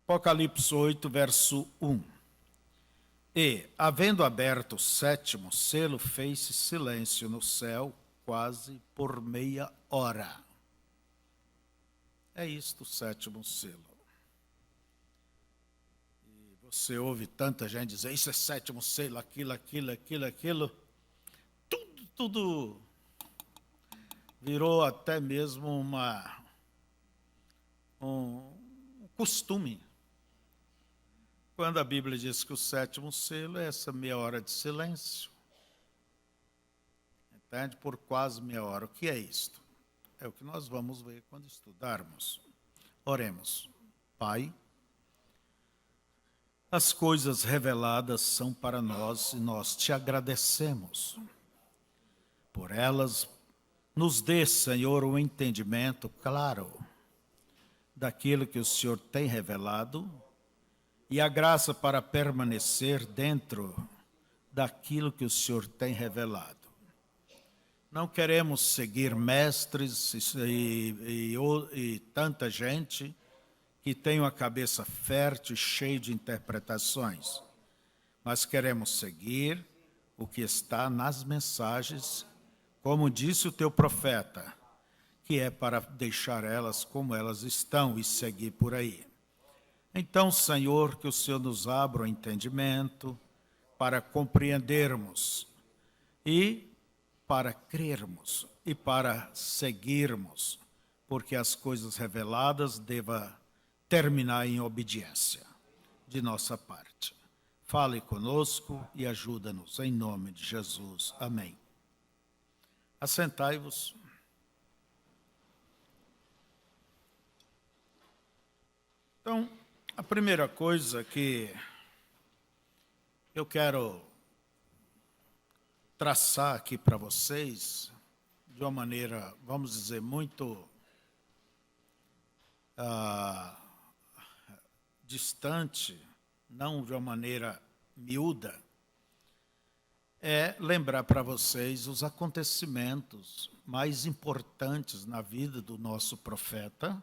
Apocalipse 8, verso 1. E, havendo aberto o sétimo selo, fez-se silêncio no céu, quase por meia hora. É isto o sétimo selo. E você ouve tanta gente dizer, isso é sétimo selo, aquilo. Tudo virou até mesmo um costume. Quando a Bíblia diz que o sétimo selo é essa meia hora de silêncio, entende? Por quase meia hora. O que é isto? É o que nós vamos ver quando estudarmos. Oremos. Pai, as coisas reveladas são para nós e nós te agradecemos. Por elas, nos dê, Senhor, um entendimento claro daquilo que o Senhor tem revelado e a graça para permanecer dentro daquilo que o Senhor tem revelado. Não queremos seguir mestres e tanta gente que tem uma cabeça fértil, cheia de interpretações, mas queremos seguir o que está nas mensagens, como disse o teu profeta, que é para deixar elas como elas estão e seguir por aí. Então, Senhor, que o Senhor nos abra o entendimento para compreendermos e para crermos e para seguirmos, porque as coisas reveladas devem terminar em obediência de nossa parte. Fale conosco e ajuda-nos, em nome de Jesus. Amém. Assentai-vos. Então, a primeira coisa que eu quero traçar aqui para vocês, de uma maneira, vamos dizer, muito distante, não de uma maneira miúda, é lembrar para vocês os acontecimentos mais importantes na vida do nosso profeta,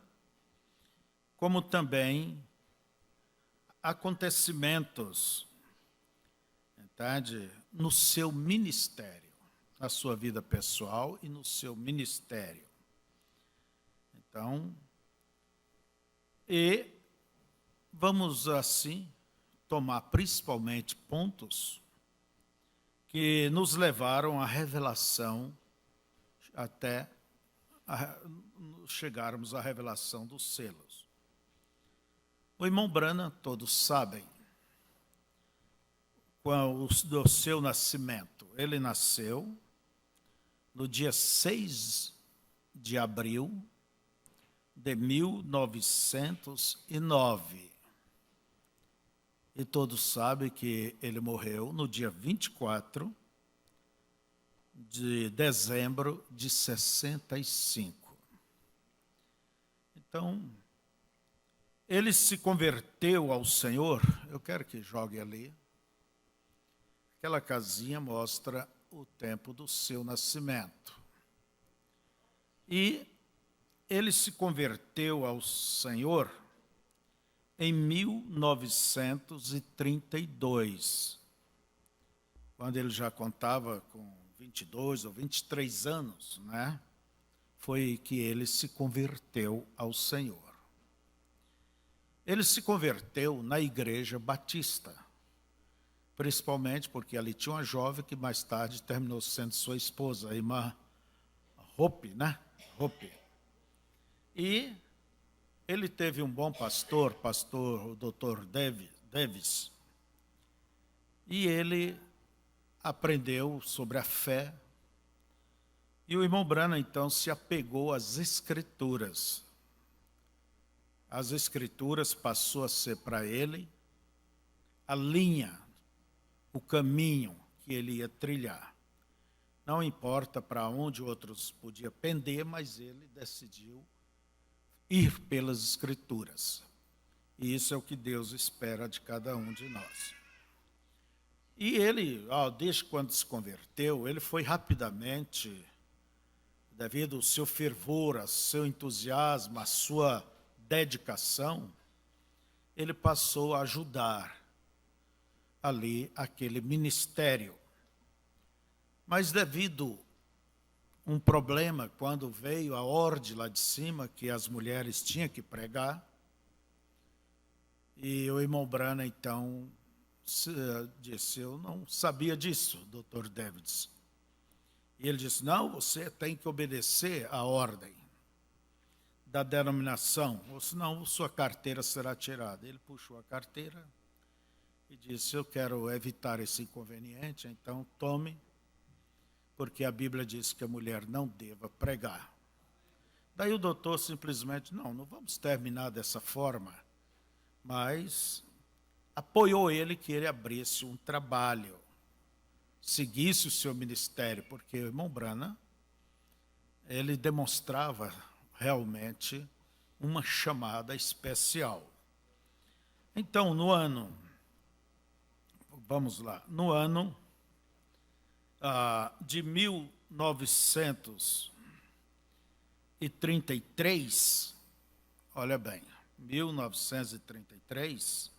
como também acontecimentos, entende? No seu ministério, na sua vida pessoal e no seu ministério. Então, e vamos assim tomar principalmente pontos que nos levaram à revelação até chegarmos à revelação dos selos. O irmão Branham, todos sabem, do seu nascimento. Ele nasceu no dia 6 de abril de 1909. E todos sabem que ele morreu no dia 24 de dezembro de 65. Então, ele se converteu ao Senhor. Eu quero que jogue ali. Aquela casinha mostra o tempo do seu nascimento. E ele se converteu ao Senhor em 1932, quando ele já contava com 22 ou 23 anos, né? Foi que ele se converteu ao Senhor. Ele se converteu na Igreja Batista, principalmente porque ali tinha uma jovem que mais tarde terminou sendo sua esposa, a irmã Hope, né? Hope. E ele teve um bom pastor, o Dr. Davis, e ele aprendeu sobre a fé. E o irmão Branham, então, se apegou às Escrituras. As Escrituras passou a ser para ele a linha, o caminho que ele ia trilhar. Não importa para onde outros podiam pender, mas ele decidiu ir pelas Escrituras. E isso é o que Deus espera de cada um de nós. E ele, desde quando se converteu, ele foi rapidamente, devido ao seu fervor, ao seu entusiasmo, à sua dedicação, ele passou a ajudar ali aquele ministério. Mas devido um problema, quando veio a ordem lá de cima, que as mulheres tinham que pregar, e o irmão Brana, então, disse, eu não sabia disso, Dr. Davids. E ele disse, não, você tem que obedecer à ordem da denominação, ou senão sua carteira será tirada. Ele puxou a carteira e disse, eu quero evitar esse inconveniente, então tome, porque a Bíblia diz que a mulher não deva pregar. Daí o doutor simplesmente, não vamos terminar dessa forma, mas apoiou ele que ele abrisse um trabalho, seguisse o seu ministério, porque o irmão Brana, ele demonstrava realmente uma chamada especial. Então, no ano 1933, olha bem, 1933,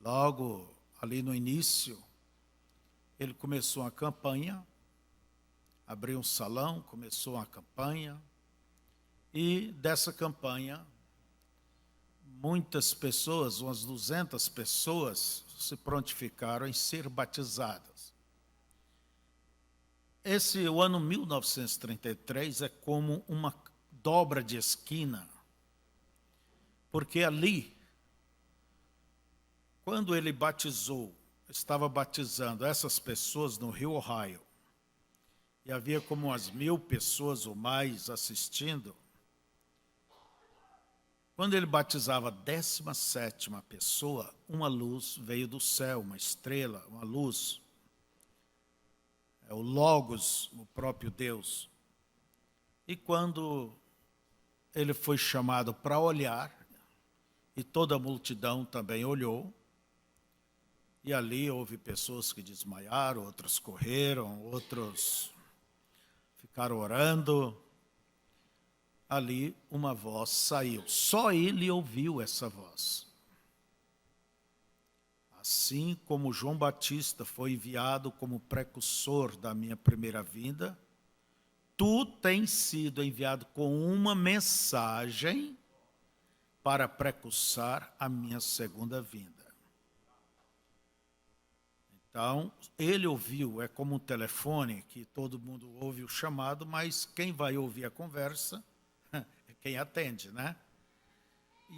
logo ali no início, ele começou uma campanha, abriu um salão, começou uma campanha, e dessa campanha, muitas pessoas, umas 200 pessoas, se prontificaram em ser batizadas. O ano 1933 é como uma dobra de esquina, porque ali, quando ele estava batizando essas pessoas no Rio Ohio, e havia como umas 1000 pessoas ou mais assistindo, quando ele batizava a 17ª pessoa, uma luz veio do céu, uma estrela, uma luz. É o Logos, o próprio Deus. E quando ele foi chamado para olhar, e toda a multidão também olhou, e ali houve pessoas que desmaiaram, outros correram, outros ficaram orando. Ali uma voz saiu. Só ele ouviu essa voz. Assim como João Batista foi enviado como precursor da minha primeira vinda, tu tens sido enviado com uma mensagem para precursar a minha segunda vinda. Então, ele ouviu, é como um telefone, que todo mundo ouve o chamado, mas quem vai ouvir a conversa é quem atende, né?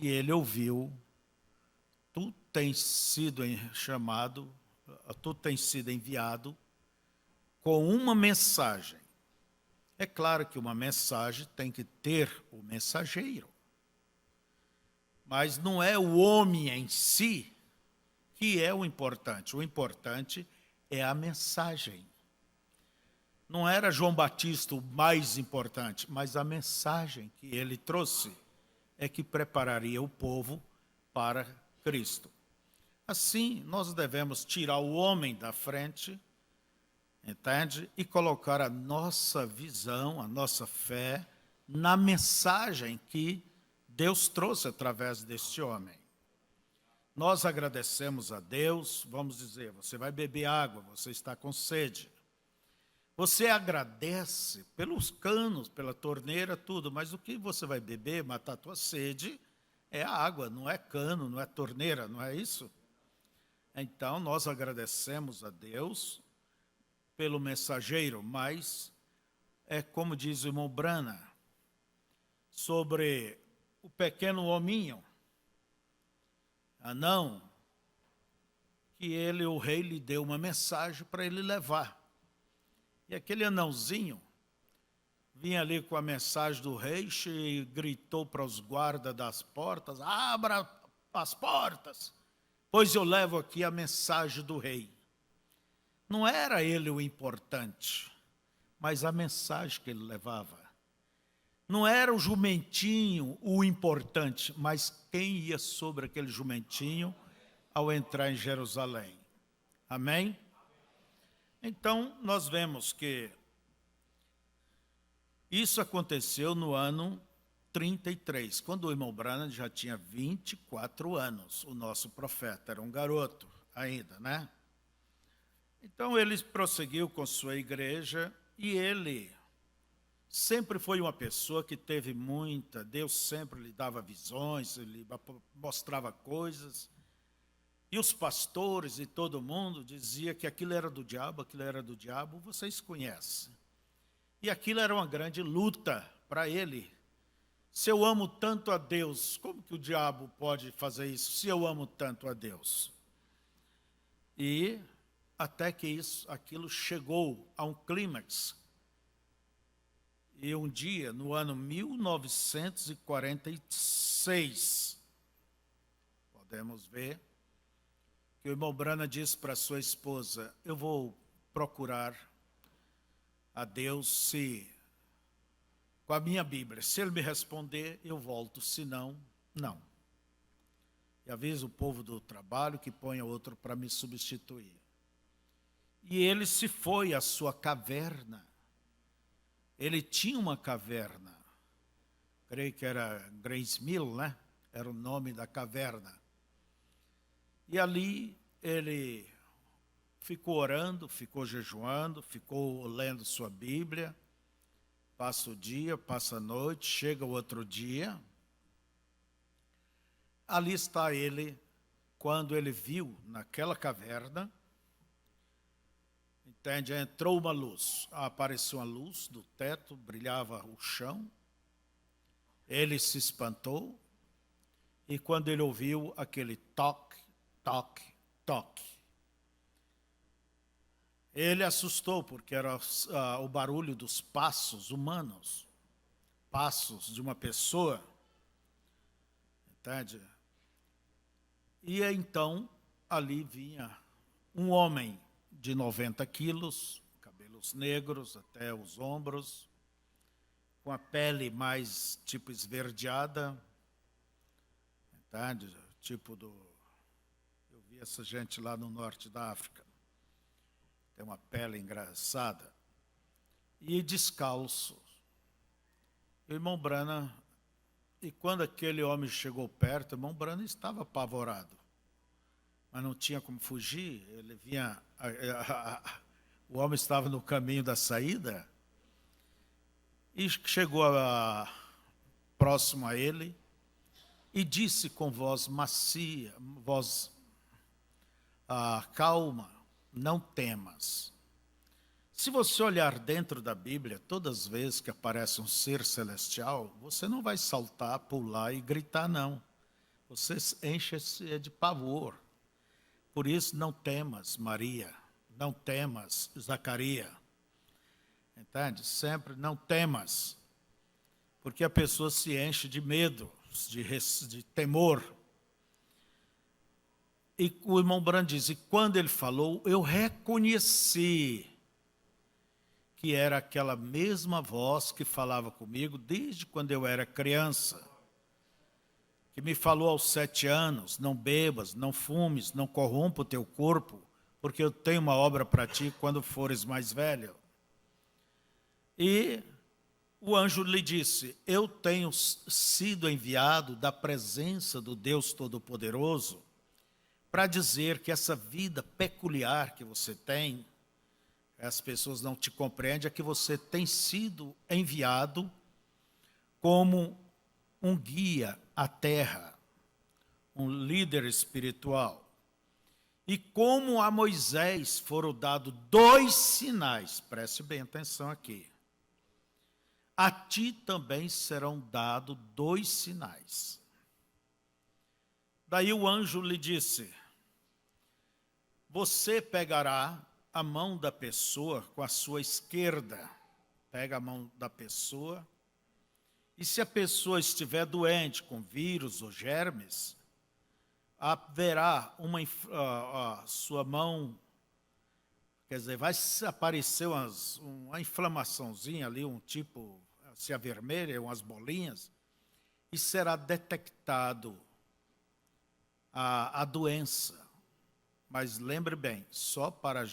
E ele ouviu, tu tens sido enviado com uma mensagem. É claro que uma mensagem tem que ter o mensageiro. Mas não é o homem em si que é o importante. O importante é a mensagem. Não era João Batista o mais importante, mas a mensagem que ele trouxe é que prepararia o povo para Cristo. Assim, nós devemos tirar o homem da frente, entende? E colocar a nossa visão, a nossa fé na mensagem que Deus trouxe através deste homem. Nós agradecemos a Deus, vamos dizer, você vai beber água, você está com sede. Você agradece pelos canos, pela torneira, tudo, mas o que você vai beber, matar a tua sede, é a água, não é cano, não é torneira, não é isso? Então, nós agradecemos a Deus pelo mensageiro, mas é como diz o irmão Brana, sobre o pequeno hominho, Anão, que o rei lhe deu uma mensagem para ele levar. E aquele anãozinho vinha ali com a mensagem do rei e gritou para os guardas das portas, abra as portas, pois eu levo aqui a mensagem do rei. Não era ele o importante, mas a mensagem que ele levava. Não era o jumentinho o importante, mas quem ia sobre aquele jumentinho ao entrar em Jerusalém. Amém? Então, nós vemos que isso aconteceu no ano 33, quando o irmão Branham já tinha 24 anos. O nosso profeta era um garoto ainda, né? Então ele prosseguiu com sua igreja e ele sempre foi uma pessoa que teve muita, Deus sempre lhe dava visões, ele mostrava coisas. E os pastores e todo mundo dizia que aquilo era do diabo, vocês conhecem. E aquilo era uma grande luta para ele. Se eu amo tanto a Deus, como que o diabo pode fazer isso se eu amo tanto a Deus? E até que aquilo chegou a um clímax. E um dia, no ano 1946, podemos ver que o irmão Branham disse para sua esposa: eu vou procurar a Deus com a minha Bíblia. Se ele me responder, eu volto, se não, não. E avisa o povo do trabalho que ponha outro para me substituir. E ele se foi à sua caverna. Ele tinha uma caverna, creio que era Grace Mill, né? Era o nome da caverna. E ali ele ficou orando, ficou jejuando, ficou lendo sua Bíblia. Passa o dia, passa a noite, chega o outro dia. Ali está ele, quando ele viu naquela caverna, entende? Entrou uma luz, apareceu uma luz do teto, brilhava o chão. Ele se espantou e quando ele ouviu aquele toque, toque, toque, ele assustou, porque era o barulho dos passos humanos, passos de uma pessoa, entende? E então ali vinha um homem de 90 quilos, cabelos negros até os ombros, com a pele mais tipo esverdeada, entende? Eu vi essa gente lá no norte da África, tem uma pele engraçada, e descalço. O irmão Branham, e quando aquele homem chegou perto, o irmão Branham estava apavorado, mas não tinha como fugir. Ele vinha, o homem estava no caminho da saída, e chegou próximo a ele, e disse com voz macia, voz calma: não temas. Se você olhar dentro da Bíblia, todas as vezes que aparece um ser celestial, você não vai saltar, pular e gritar, não. Você enche-se de pavor. Por isso, não temas, Maria. Não temas, Zacarias. Entende? Sempre não temas. Porque a pessoa se enche de medo, de temor. E o irmão Branham diz, e quando ele falou, eu reconheci que era aquela mesma voz que falava comigo desde quando eu era criança, que me falou aos 7 anos, não bebas, não fumes, não corrompa o teu corpo, porque eu tenho uma obra para ti quando fores mais velho. E o anjo lhe disse, eu tenho sido enviado da presença do Deus Todo-Poderoso para dizer que essa vida peculiar que você tem, as pessoas não te compreendem, é que você tem sido enviado como um guia à terra, um líder espiritual. E como a Moisés foram dados 2 sinais, preste bem atenção aqui, a ti também serão dados 2 sinais. Daí o anjo lhe disse, você pegará a mão da pessoa com a sua esquerda, pega a mão da pessoa, e se a pessoa estiver doente com vírus ou germes, haverá sua mão, quer dizer, vai aparecer uma inflamaçãozinha ali, um tipo, se avermelha, umas bolinhas, e será detectado a doença. Mas lembre bem, só para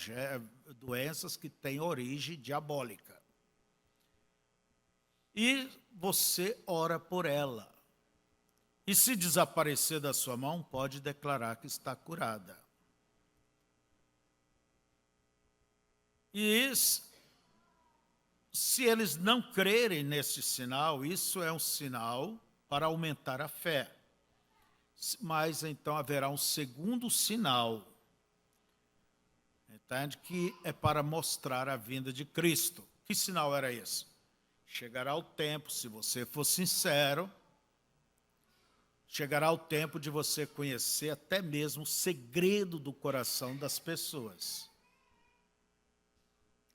doenças que têm origem diabólica. e você ora por ela. E se desaparecer da sua mão, pode declarar que está curada. E se eles não crerem nesse sinal, isso é um sinal para aumentar a fé. Mas então haverá um segundo sinal, entende? Que é para mostrar a vinda de Cristo. Que sinal era esse? Chegará o tempo, se você for sincero, chegará o tempo de você conhecer até mesmo o segredo do coração das pessoas.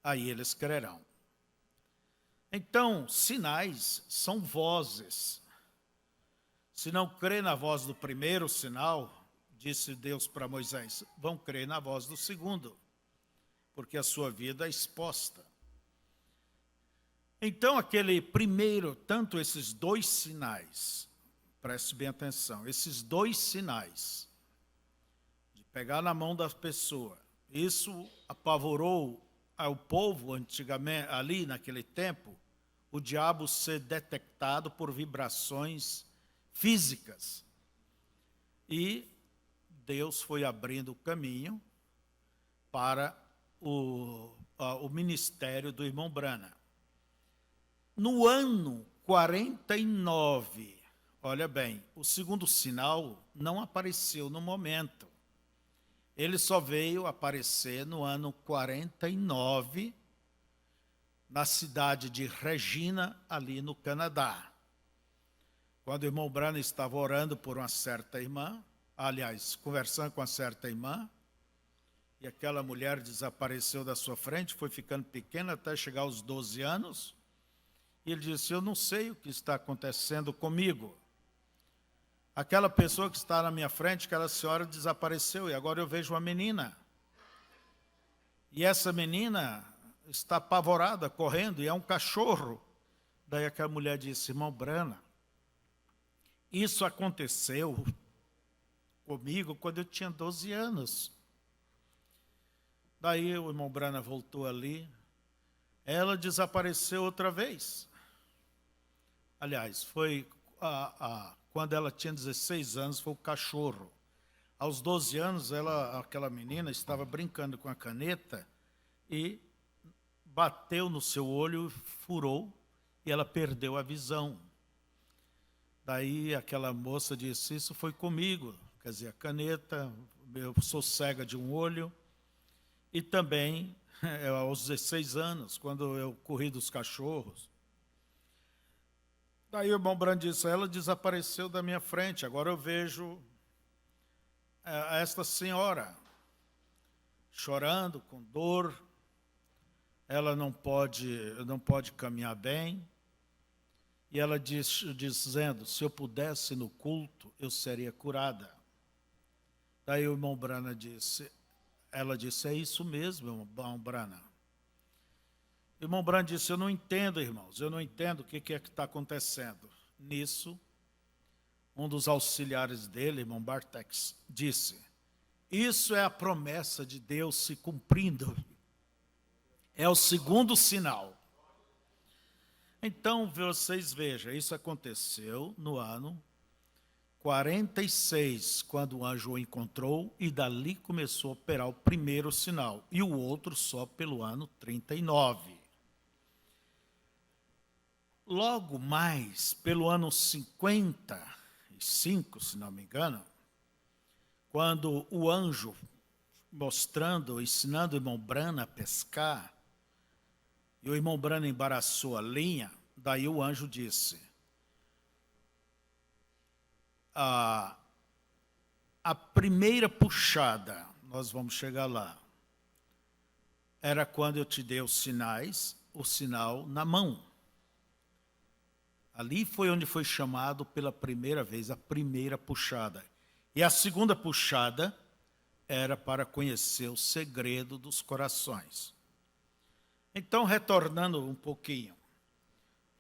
Aí eles crerão. Então, sinais são vozes. Se não crê na voz do primeiro sinal, disse Deus para Moisés, vão crer na voz do segundo, porque a sua vida é exposta. Então, aquele primeiro, tanto esses dois sinais, preste bem atenção, esses dois sinais, de pegar na mão da pessoa, isso apavorou ao povo antigamente, ali naquele tempo, o diabo ser detectado por vibrações físicas. E Deus foi abrindo o caminho para o ministério do irmão Branham. No ano 49, olha bem, o segundo sinal não apareceu no momento. Ele só veio aparecer no ano 49, na cidade de Regina, ali no Canadá. Quando o irmão Branham estava orando por uma certa irmã, aliás, conversando com uma certa irmã, e aquela mulher desapareceu da sua frente, foi ficando pequena até chegar aos 12 anos, e ele disse, eu não sei o que está acontecendo comigo. Aquela pessoa que está na minha frente, aquela senhora desapareceu, e agora eu vejo uma menina. E essa menina está apavorada, correndo, e é um cachorro. Daí aquela mulher disse, irmão Branham, isso aconteceu comigo quando eu tinha 12 anos. Daí o irmão Branham voltou ali, ela desapareceu outra vez. Aliás, foi quando ela tinha 16 anos, foi o cachorro. Aos 12 anos, aquela menina estava brincando com a caneta e bateu no seu olho, furou, e ela perdeu a visão. Daí aquela moça disse, isso foi comigo, quer dizer, a caneta, eu sou cega de um olho, e também aos 16 anos, quando eu corri dos cachorros. Daí o irmão Branham disse, ela desapareceu da minha frente, agora eu vejo esta senhora chorando, com dor, ela não pode caminhar bem, e ela dizendo, se eu pudesse no culto, eu seria curada. Daí o irmão Branham disse, ela disse, é isso mesmo, irmão Branham. O irmão Branham disse, eu não entendo, irmãos, eu não entendo o que é que está acontecendo. Nisso, um dos auxiliares dele, irmão Bartex, disse, isso é a promessa de Deus se cumprindo. É o segundo sinal. Então, vocês vejam, isso aconteceu no ano 46, quando o anjo o encontrou, e dali começou a operar o primeiro sinal, e o outro só pelo ano 39. Logo mais, pelo ano 55, se não me engano, quando o anjo ensinando o irmão Branham a pescar, e o irmão Branham embaraçou a linha, daí o anjo disse, a primeira puxada, nós vamos chegar lá, era quando eu te dei os sinais, o sinal na mão. Ali foi onde foi chamado pela primeira vez, a primeira puxada. E a segunda puxada era para conhecer o segredo dos corações. Então, retornando um pouquinho,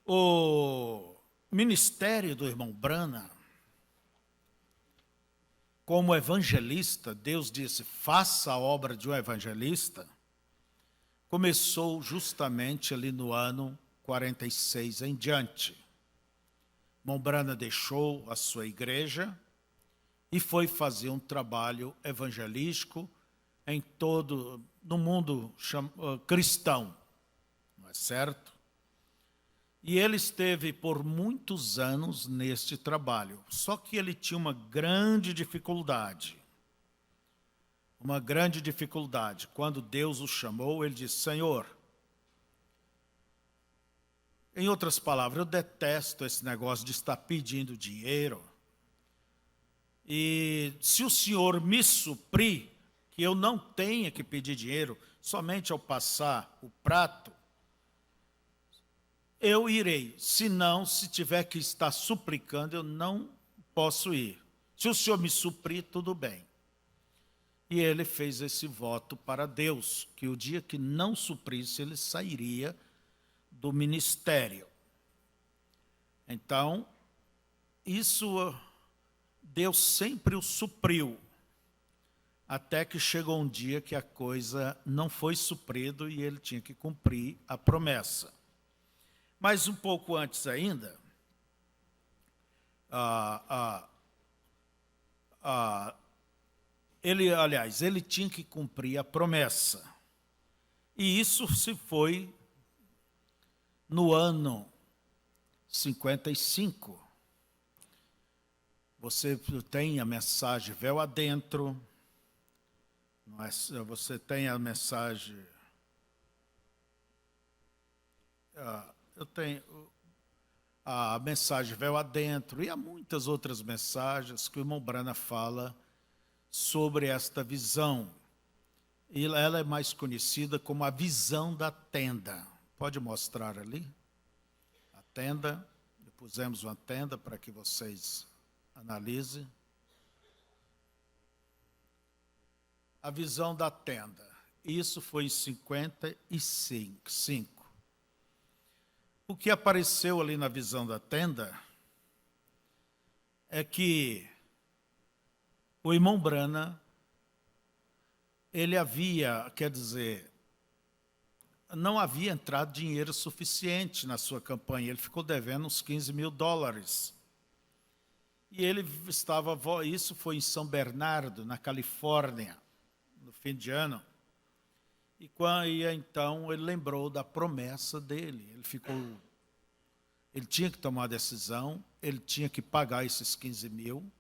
o ministério do irmão Branham, como evangelista, Deus disse, faça a obra de um evangelista, começou justamente ali no ano 46 em diante. Mombrana deixou a sua igreja e foi fazer um trabalho evangelístico no mundo cristão, não é certo? E ele esteve por muitos anos neste trabalho. Só que ele tinha uma grande dificuldade. Uma grande dificuldade. Quando Deus o chamou, ele disse: Senhor, em outras palavras, eu detesto esse negócio de estar pedindo dinheiro. E se o Senhor me suprir, que eu não tenha que pedir dinheiro, somente ao passar o prato, eu irei. Se não, se tiver que estar suplicando, eu não posso ir. Se o Senhor me suprir, tudo bem. E ele fez esse voto para Deus, que o dia que não suprisse, ele sairia do ministério. Então, isso Deus sempre o supriu, até que chegou um dia que a coisa não foi suprida e ele tinha que cumprir a promessa. Mas um pouco antes ainda, ele tinha que cumprir a promessa. E isso se foi no ano 55. Você tem a mensagem Véu Adentro, você tem a mensagem... eu tenho a mensagem Véu Adentro, e há muitas outras mensagens que o irmão Brana fala sobre esta visão. E ela é mais conhecida como a visão da tenda. Pode mostrar ali? A tenda. Pusemos uma tenda para que vocês analisem. A visão da tenda. Isso foi em 55. O que apareceu ali na visão da tenda é que o irmão Brana, ele não havia entrado dinheiro suficiente na sua campanha. Ele ficou devendo uns $15.000. E isso foi em São Bernardo, na Califórnia, no fim de ano. E então ele lembrou da promessa dele. Ele tinha que tomar a decisão, ele tinha que pagar esses 15 mil.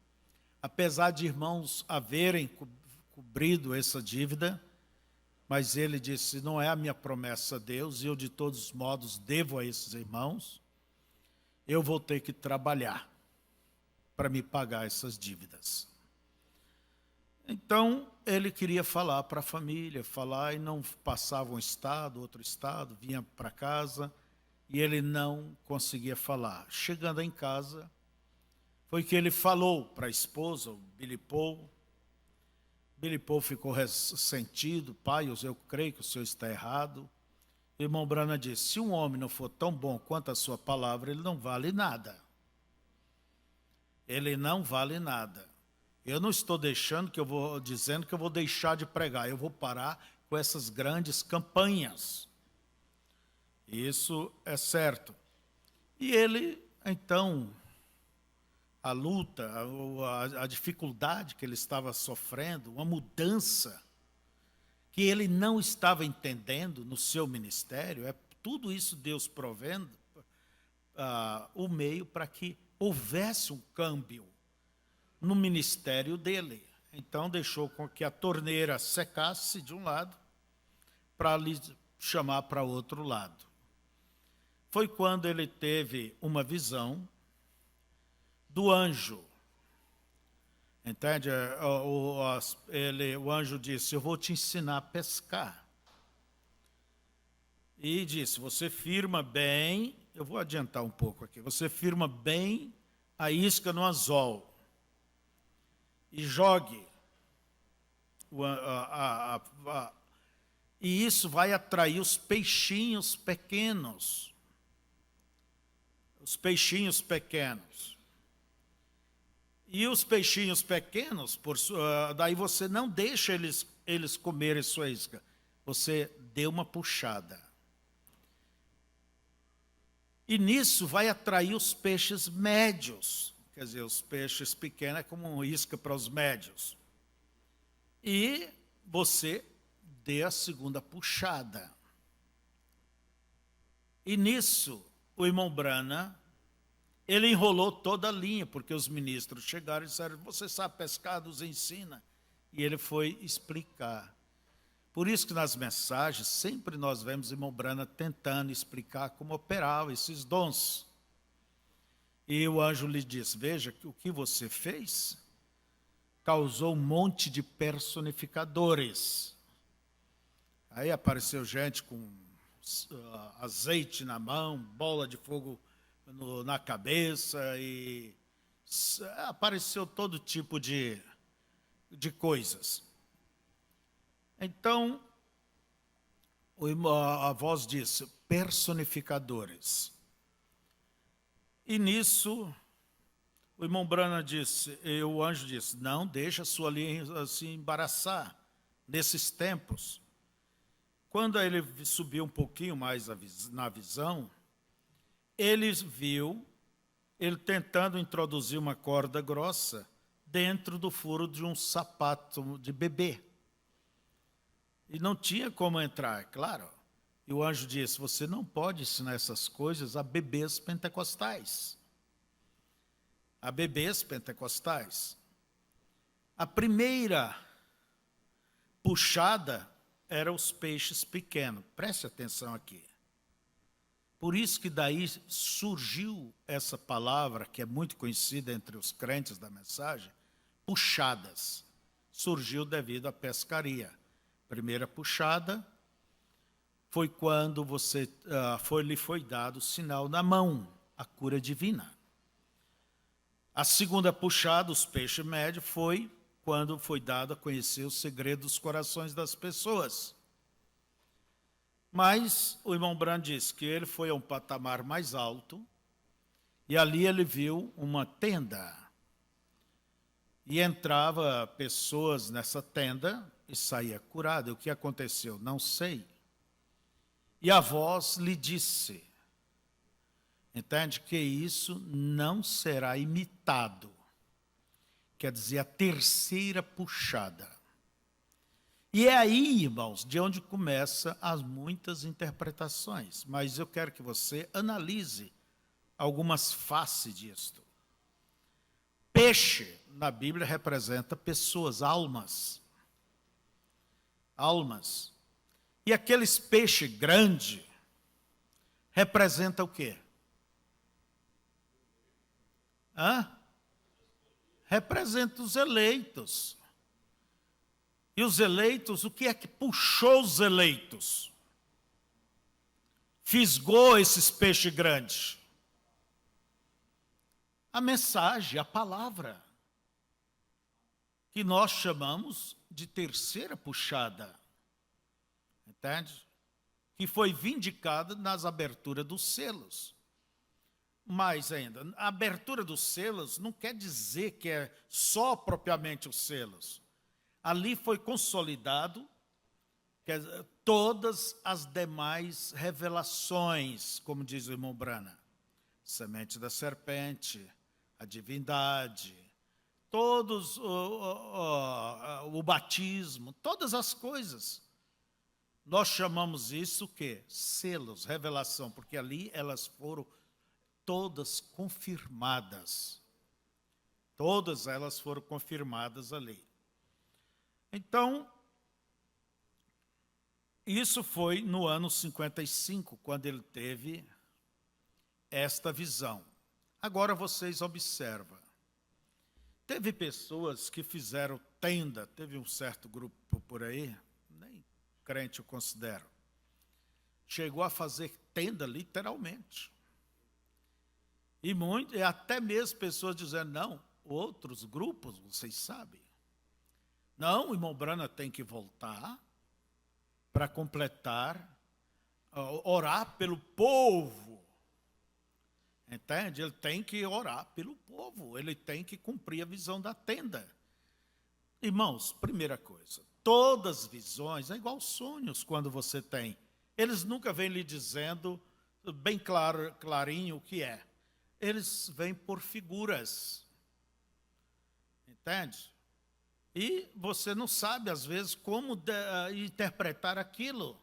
Apesar de irmãos haverem cobrido essa dívida, mas ele disse: não é a minha promessa a Deus, e eu de todos os modos devo a esses irmãos, eu vou ter que trabalhar para me pagar essas dívidas. Então, ele queria falar para a família, e não passava um estado, outro estado, vinha para casa, e ele não conseguia falar. Chegando em casa, foi que ele falou para a esposa, o Billy Paul. Billy Paul ficou ressentido: pai, eu creio que o senhor está errado. O irmão Brana disse: se um homem não for tão bom quanto a sua palavra, ele não vale nada. Ele não vale nada. Eu não estou dizendo que eu vou deixar de pregar, eu vou parar com essas grandes campanhas. Isso é certo. E ele, então, a luta, a dificuldade que ele estava sofrendo, uma mudança que ele não estava entendendo no seu ministério, tudo isso Deus provendo o meio para que houvesse um câmbio no ministério dele. Então deixou com que a torneira secasse de um lado para lhe chamar para outro lado. Foi quando ele teve uma visão do anjo. Entende? O anjo disse: eu vou te ensinar a pescar. E disse: você firma bem, eu vou adiantar um pouco aqui, você firma bem a isca no anzol e jogue. E isso vai atrair os peixinhos pequenos. Os peixinhos pequenos. E os peixinhos pequenos, daí você não deixa eles comerem sua isca. Você dê uma puxada. E nisso vai atrair os peixes médios. Quer dizer, os peixes pequenos é como uma isca para os médios. E você dê a segunda puxada. E nisso, o irmão Brana, ele enrolou toda a linha, porque os ministros chegaram e disseram, você sabe pescar, nos ensina. E ele foi explicar. Por isso que nas mensagens, sempre nós vemos o irmão Brana tentando explicar como operavam esses dons. E o anjo lhe disse, veja que o que você fez causou um monte de personificadores. Aí apareceu gente com azeite na mão, bola de fogo na cabeça, e apareceu todo tipo de coisas. Então, a voz disse, personificadores. E nisso, o irmão Brana disse, e o anjo disse, não deixa a sua língua se embaraçar nesses tempos. Quando ele subiu um pouquinho mais na visão, ele viu ele tentando introduzir uma corda grossa dentro do furo de um sapato de bebê. E não tinha como entrar, claro. E o anjo disse, você não pode ensinar essas coisas a bebês pentecostais. A bebês pentecostais. A primeira puxada era os peixes pequenos. Preste atenção aqui. Por isso que daí surgiu essa palavra, que é muito conhecida entre os crentes da mensagem, puxadas. Surgiu devido à pescaria. Primeira puxada foi quando lhe foi dado o sinal na mão, a cura divina. A segunda puxada, os peixes médios, foi quando foi dado a conhecer o segredo dos corações das pessoas. Mas o irmão Brana disse que ele foi a um patamar mais alto e ali ele viu uma tenda. E entrava pessoas nessa tenda e saía curado. O que aconteceu? Não sei. E a voz lhe disse, entende, que isso não será imitado. Quer dizer, a terceira puxada. E é aí, irmãos, de onde começam as muitas interpretações. Mas eu quero que você analise algumas faces disto. Peixe, na Bíblia, representa pessoas, almas. Almas. E aqueles peixes grandes representa o quê? Representa os eleitos. E os eleitos, o que é que puxou os eleitos? Fisgou esses peixes grandes. A mensagem, a palavra, que nós chamamos de terceira puxada, entende? Que foi vindicada nas aberturas dos selos. Mais ainda, a abertura dos selos não quer dizer que é só propriamente os selos. Ali foi consolidado todas as demais revelações, como diz o irmão Brana. Semente da serpente, a divindade, todos o batismo, todas as coisas. Nós chamamos isso o quê? Selos, revelação, porque ali elas foram todas confirmadas. Todas elas foram confirmadas ali. Então, isso foi no ano 55, quando ele teve esta visão. Agora vocês observam. Teve pessoas que fizeram tenda, teve um certo grupo por aí, nem crente eu considero, chegou a fazer tenda literalmente. E até mesmo pessoas dizendo, não, outros grupos, vocês sabem. Não, o irmão Brana tem que voltar para completar, orar pelo povo. Entende? Ele tem que orar pelo povo, ele tem que cumprir a visão da tenda. Irmãos, primeira coisa, todas as visões, é igual sonhos quando você tem. Eles nunca vêm lhe dizendo bem claro, clarinho o que é. Eles vêm por figuras, entende? E você não sabe, às vezes, como interpretar aquilo.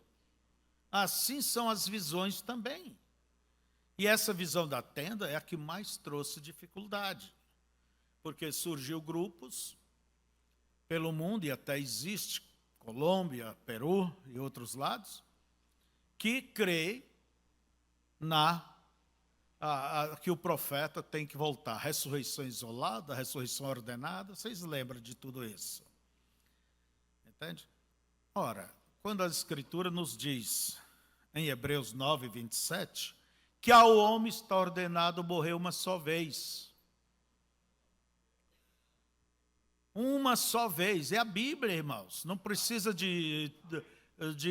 Assim são as visões também. E essa visão da tenda é a que mais trouxe dificuldade, porque surgiu grupos pelo mundo, e até existe, Colômbia, Peru e outros lados, que creem que o profeta tem que voltar. Ressurreição isolada, ressurreição ordenada, vocês lembram de tudo isso. Entende? Ora, quando a Escritura nos diz, em Hebreus 9, 27, que ao homem está ordenado morrer uma só vez. Uma só vez. É a Bíblia, irmãos. Não precisa de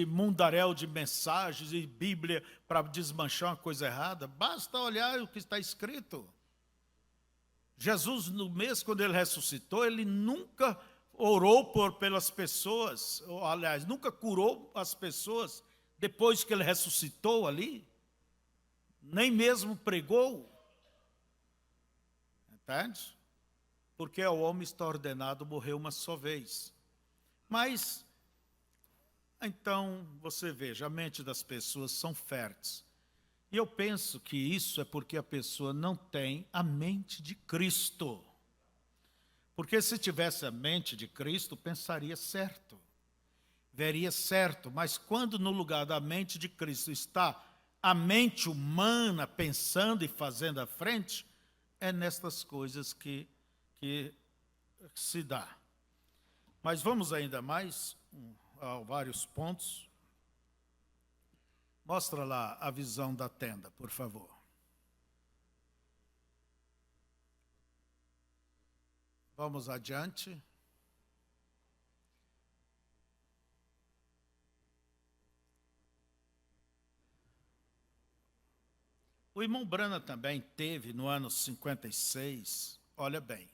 mundaréu de mensagens e Bíblia para desmanchar uma coisa errada. Basta olhar o que está escrito. Jesus, no mês quando ele ressuscitou, ele nunca orou pelas pessoas, ou, aliás, nunca curou as pessoas depois que ele ressuscitou ali. Nem mesmo pregou. Entende? Porque ao homem está ordenado morrer uma só vez. Mas, então, você veja, a mente das pessoas são férteis. E eu penso que isso é porque a pessoa não tem a mente de Cristo. Porque se tivesse a mente de Cristo, pensaria certo. Veria certo. Mas quando no lugar da mente de Cristo está a mente humana pensando e fazendo à frente, é nestas coisas que se dá. Mas vamos ainda mais a vários pontos. Mostra lá a visão da tenda, por favor. Vamos adiante. O irmão Branham também teve, no ano 56, olha bem,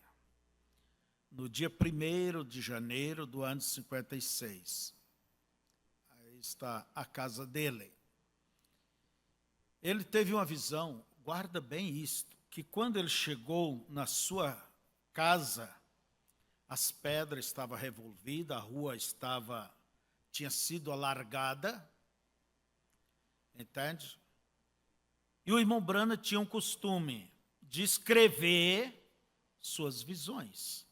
no dia 1º de janeiro do ano 56. Aí está a casa dele. Ele teve uma visão, guarda bem isto, que quando ele chegou na sua casa, as pedras estavam revolvidas, a rua tinha sido alargada, entende? E o irmão Branham tinha um costume de escrever suas visões.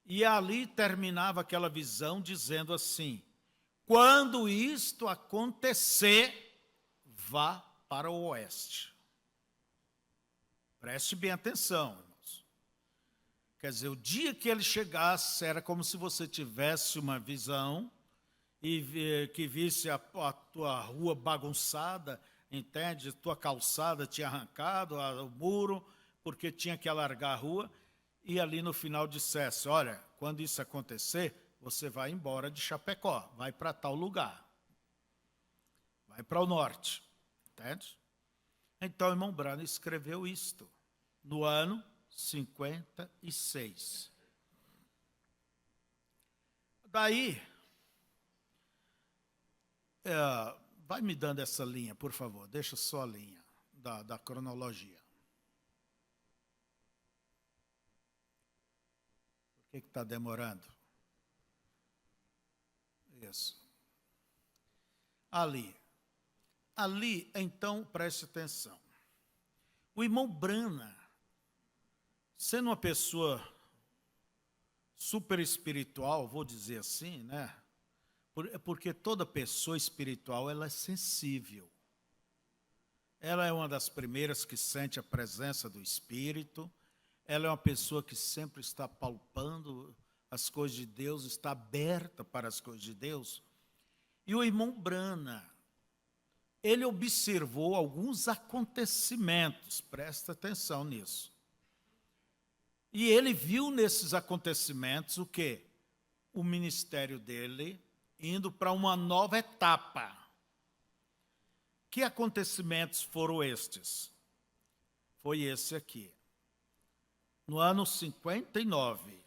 E ali terminava aquela visão dizendo assim: quando isto acontecer, vá para o oeste. Preste bem atenção, irmãos. Quer dizer, o dia que ele chegasse, era como se você tivesse uma visão e que visse a tua rua bagunçada, entende? Tua calçada tinha arrancado, o muro, porque tinha que alargar a rua, e ali no final dissesse: olha, quando isso acontecer, você vai embora de Chapecó, vai para tal lugar, vai para o norte, entende? Então o irmão Branham escreveu isto no ano 56. Daí, vai me dando essa linha, por favor, deixa só a linha da cronologia. Por que está demorando? Isso. Ali, então, preste atenção. O irmão Branham, sendo uma pessoa super espiritual, vou dizer assim, né? Porque toda pessoa espiritual, ela é sensível. Ela é uma das primeiras que sente a presença do Espírito. Ela é uma pessoa que sempre está palpando as coisas de Deus, está aberta para as coisas de Deus. E o irmão Branham, ele observou alguns acontecimentos, presta atenção nisso. E ele viu nesses acontecimentos o quê? O ministério dele indo para uma nova etapa. Que acontecimentos foram estes? Foi esse aqui. No ano 59,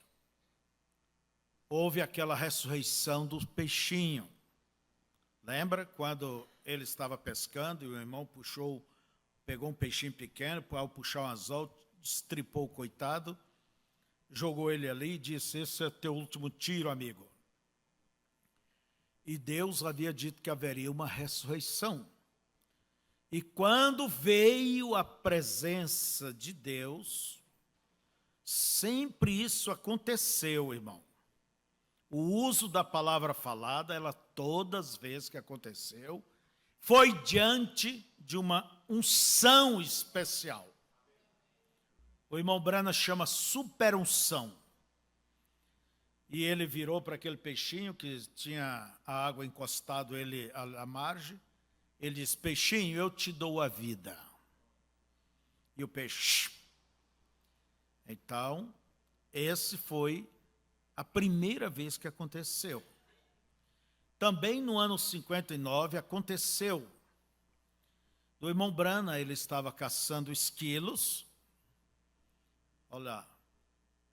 houve aquela ressurreição do peixinho. Lembra quando ele estava pescando e o irmão pegou um peixinho pequeno, ao puxar um anzol, estripou o coitado, jogou ele ali e disse: esse é teu último tiro, amigo. E Deus havia dito que haveria uma ressurreição. E quando veio a presença de Deus, sempre isso aconteceu, irmão. O uso da palavra falada, ela todas as vezes que aconteceu, foi diante de uma unção especial. O irmão Brana chama superunção. E ele virou para aquele peixinho que tinha a água encostado ele à margem. Ele disse: peixinho, eu te dou a vida. E o peixe. Então, esse foi a primeira vez que aconteceu. Também no ano 59 aconteceu. Do irmão Brana, ele estava caçando esquilos. Olha lá.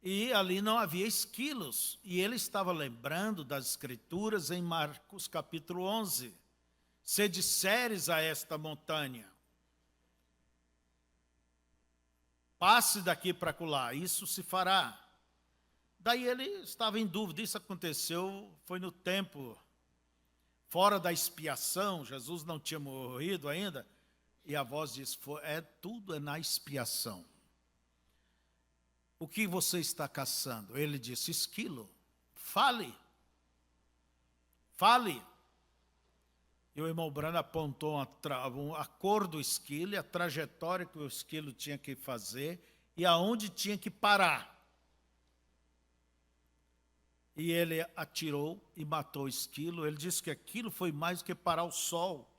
E ali não havia esquilos. E ele estava lembrando das escrituras em Marcos capítulo 11. Se disseres a esta montanha, passe daqui para acolá, isso se fará. Daí ele estava em dúvida. Isso aconteceu, foi no tempo fora da expiação. Jesus não tinha morrido ainda. E a voz disse: tudo é na expiação. O que você está caçando? Ele disse: esquilo. Fale. Fale. E o irmão Brana apontou a cor do esquilo, a trajetória que o esquilo tinha que fazer e aonde tinha que parar. E ele atirou e matou o esquilo. Ele disse que aquilo foi mais do que parar o sol.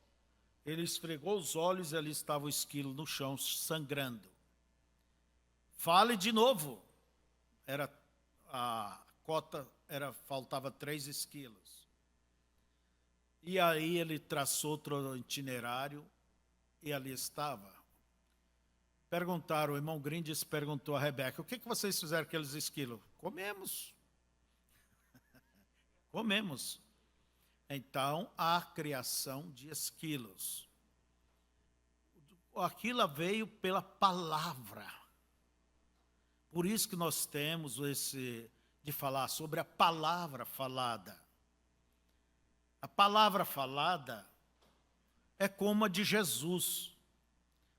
Ele esfregou os olhos e ali estava o esquilo no chão, sangrando. Fale de novo. A cota faltava 3 esquilos. E aí ele traçou outro itinerário e ali estava. Perguntaram, o irmão Grindes perguntou a Rebeca: o que vocês fizeram com aqueles esquilos? Comemos. Comemos. Então, a criação de esquilos. Aquilo veio pela palavra. Por isso que nós temos de falar sobre a palavra falada. A palavra falada é como a de Jesus.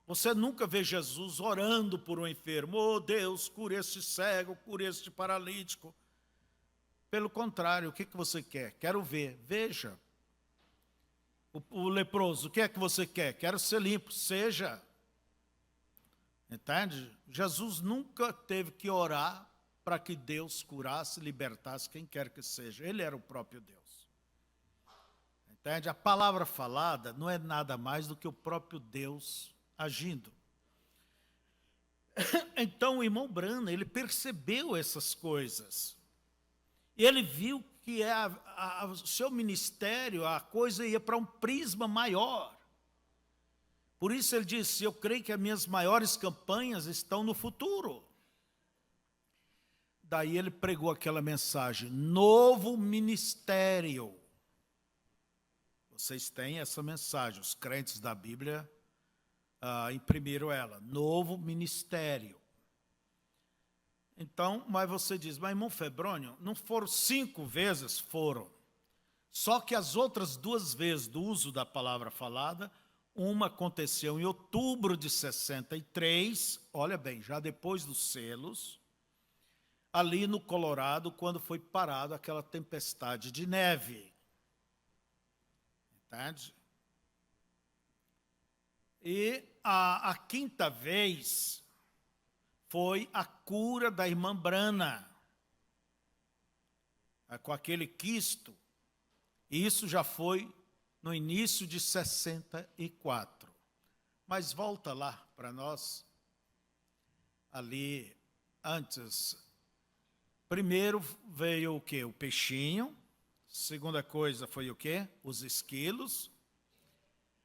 Você nunca vê Jesus orando por um enfermo: oh Deus, cura este cego, cura este paralítico. Pelo contrário, o que você quer? Quero ver. Veja. O leproso, o que é que você quer? Quero ser limpo. Seja. Entende? Jesus nunca teve que orar para que Deus curasse, libertasse quem quer que seja. Ele era o próprio Deus. Entende? A palavra falada não é nada mais do que o próprio Deus agindo. Então o irmão Brana, ele percebeu essas coisas. E ele viu que o seu ministério, a coisa ia para um prisma maior. Por isso ele disse: eu creio que as minhas maiores campanhas estão no futuro. Daí ele pregou aquela mensagem: novo ministério. Vocês têm essa mensagem, os crentes da Bíblia imprimiram ela: novo ministério. Então, mas você diz: mas irmão Febrônio, não foram 5 vezes? Foram. Só que as outras 2 vezes do uso da palavra falada, uma aconteceu em outubro de 63, olha bem, já depois dos selos, ali no Colorado, quando foi parado aquela tempestade de neve. Entende? E a 5ª vez foi a cura da irmã Brana, com aquele quisto. E isso já foi no início de 64. Mas volta lá para nós, ali antes. Primeiro veio o quê? O peixinho. Segunda coisa foi o quê? Os esquilos.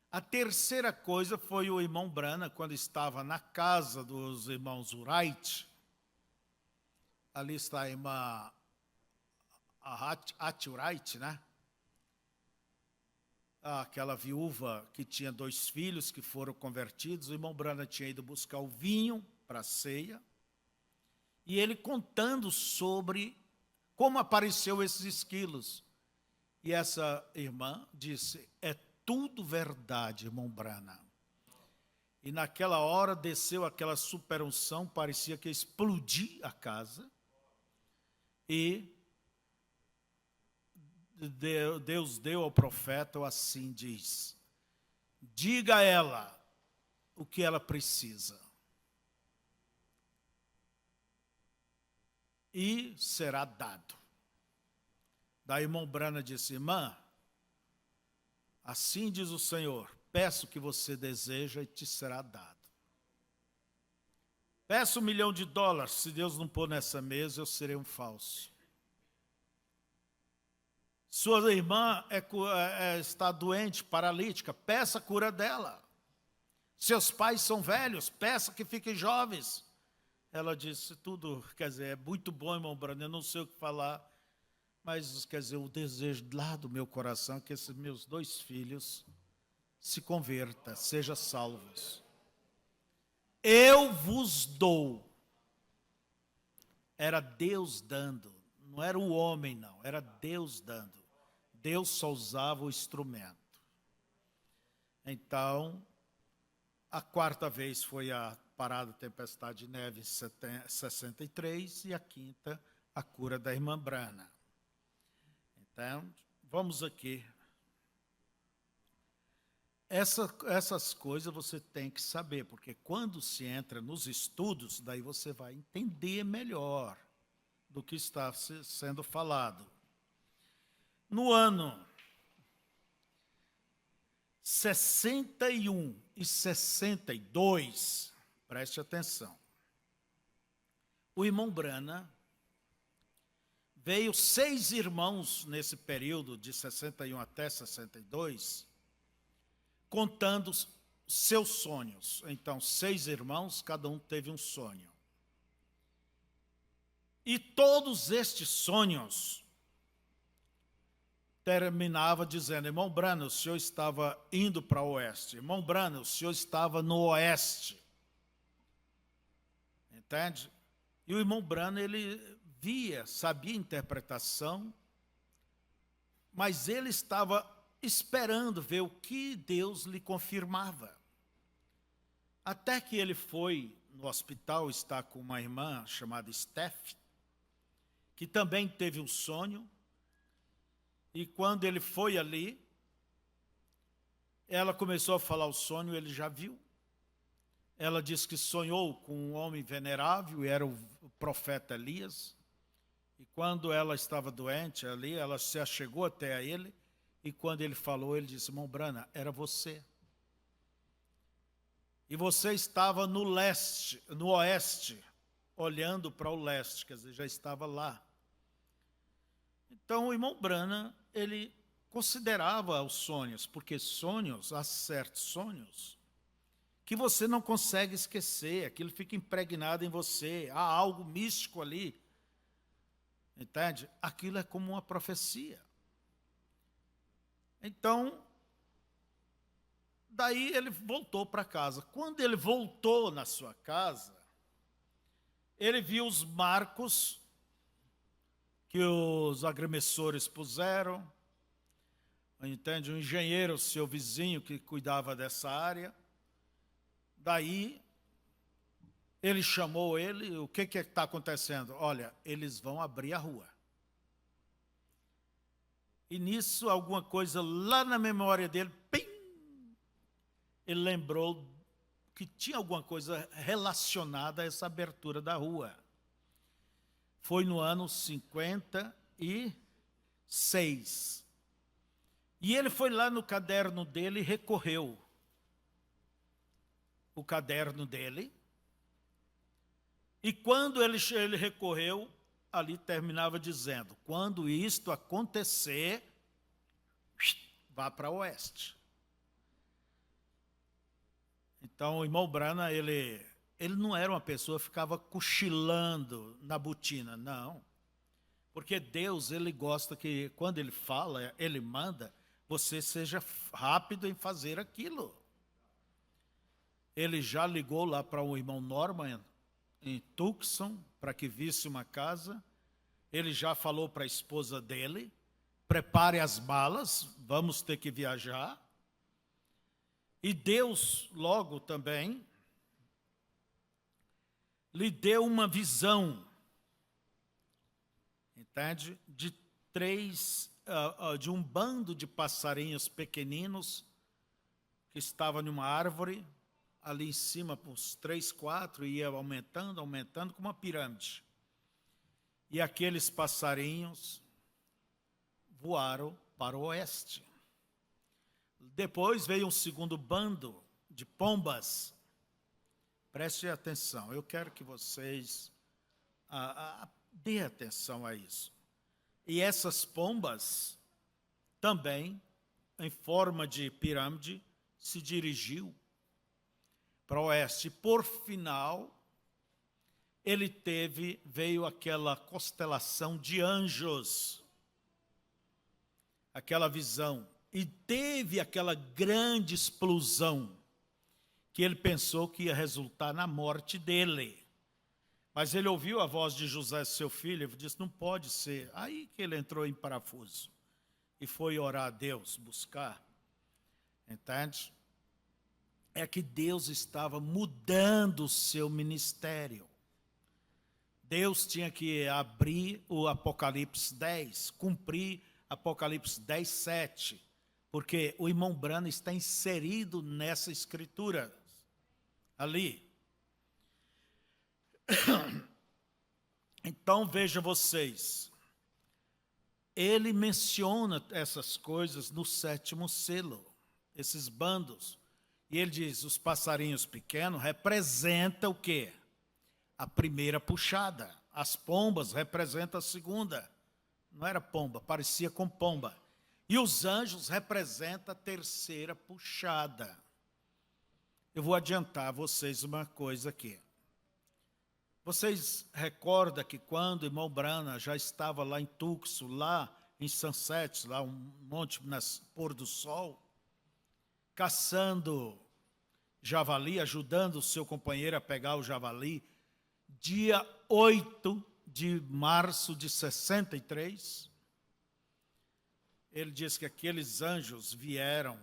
A terceira coisa foi o irmão Brana, quando estava na casa dos irmãos Wright. Ali está a irmã Wright, né? aquela viúva que tinha 2 filhos que foram convertidos, o irmão Branham tinha ido buscar o vinho para a ceia, e ele contando sobre como apareceu esses esquilos. E essa irmã disse, é tudo verdade, irmão Branham. E naquela hora desceu aquela superunção, parecia que ia explodir a casa. E Deus deu ao profeta, assim diz, diga a ela o que ela precisa. E será dado. Daí o irmão Branham disse, irmã, assim diz o Senhor, peço o que você deseja e te será dado. Peço $1 milhão, se Deus não pôr nessa mesa, eu serei um falso. Sua irmã está doente, paralítica, peça a cura dela. Seus pais são velhos, peça que fiquem jovens. Ela disse, tudo, quer dizer, é muito bom, irmão Branham, eu não sei o que falar, mas, quer dizer, o desejo lá do meu coração é que esses meus 2 filhos se convertam, sejam salvos. Eu vos dou. Era Deus dando, não era o homem não, era Deus dando. Deus só usava o instrumento. Então, a 4ª vez foi a parada tempestade de neve em 63 e a 5ª a cura da irmã Branham. Então, vamos aqui. Essas coisas você tem que saber, porque quando se entra nos estudos, daí você vai entender melhor do que está sendo falado. No ano 61 e 62, preste atenção, o irmão Branham veio 6 irmãos nesse período de 61 até 62, contando seus sonhos. Então, 6 irmãos, cada um teve um sonho. E todos estes sonhos terminava dizendo, irmão Branham, o senhor estava indo para o oeste. Irmão Branham, o senhor estava no oeste. Entende? E o irmão Branham, ele via, sabia a interpretação, mas ele estava esperando ver o que Deus lhe confirmava. Até que ele foi no hospital, está com uma irmã chamada Steph, que também teve um sonho, e quando ele foi ali, ela começou a falar o sonho, ele já viu. Ela disse que sonhou com um homem venerável, e era o profeta Elias. E quando ela estava doente ali, ela se achegou até ele, e quando ele falou, ele disse, irmão Branham, era você. E você estava no leste, no oeste, olhando para o leste, quer dizer, já estava lá. Então o irmão Branham, ele considerava os sonhos, porque sonhos, há certos sonhos, que você não consegue esquecer, aquilo fica impregnado em você, há algo místico ali, entende? Aquilo é como uma profecia. Então, daí ele voltou para casa. Quando ele voltou na sua casa, ele viu os marcos que os agrimensores puseram, entende? Um engenheiro, seu vizinho, que cuidava dessa área. Daí, ele chamou ele, o que está acontecendo? Olha, eles vão abrir a rua. E nisso, alguma coisa lá na memória dele, pim, ele lembrou que tinha alguma coisa relacionada a essa abertura da rua. Foi no ano 56. E ele foi lá no caderno dele e recorreu o caderno dele. E quando ele recorreu, ali terminava dizendo, quando isto acontecer, vá para o oeste. Então o irmão Branham, ele não era uma pessoa que ficava cochilando na botina, não. Porque Deus, ele gosta que, quando ele fala, ele manda, você seja rápido em fazer aquilo. Ele já ligou lá para o irmão Norman, em Tucson, para que visse uma casa. Ele já falou para a esposa dele, prepare as malas, vamos ter que viajar. E Deus, logo também, lhe deu uma visão, entende? De um bando de passarinhos pequeninos que estava numa árvore, ali em cima, uns 3, 4, e ia aumentando, aumentando, como uma pirâmide. E aqueles passarinhos voaram para o oeste. Depois veio um segundo bando de pombas. Preste atenção, eu quero que vocês dêem atenção a isso. E essas pombas também, em forma de pirâmide, se dirigiu para o oeste. Por final, veio aquela constelação de anjos, aquela visão, e teve aquela grande explosão, que ele pensou que ia resultar na morte dele. Mas ele ouviu a voz de José, seu filho, e disse, não pode ser. Aí que ele entrou em parafuso e foi orar a Deus, buscar. Entende? É que Deus estava mudando o seu ministério. Deus tinha que abrir o Apocalipse 10, cumprir Apocalipse 10, 7, porque o irmão Branham está inserido nessa escritura ali. Então vejam vocês, ele menciona essas coisas no 7º selo, esses bandos, e ele diz, os passarinhos pequenos representam o quê? A primeira puxada, as pombas representam a segunda, não era pomba, parecia com pomba, e os anjos representam a terceira puxada. Eu vou adiantar a vocês uma coisa aqui. Vocês recordam que quando o irmão Branham já estava lá em Tucson, lá em Sunset, lá um monte nas pôr do sol, caçando javali, ajudando o seu companheiro a pegar o javali, dia 8 de março de 63, ele diz que aqueles anjos vieram,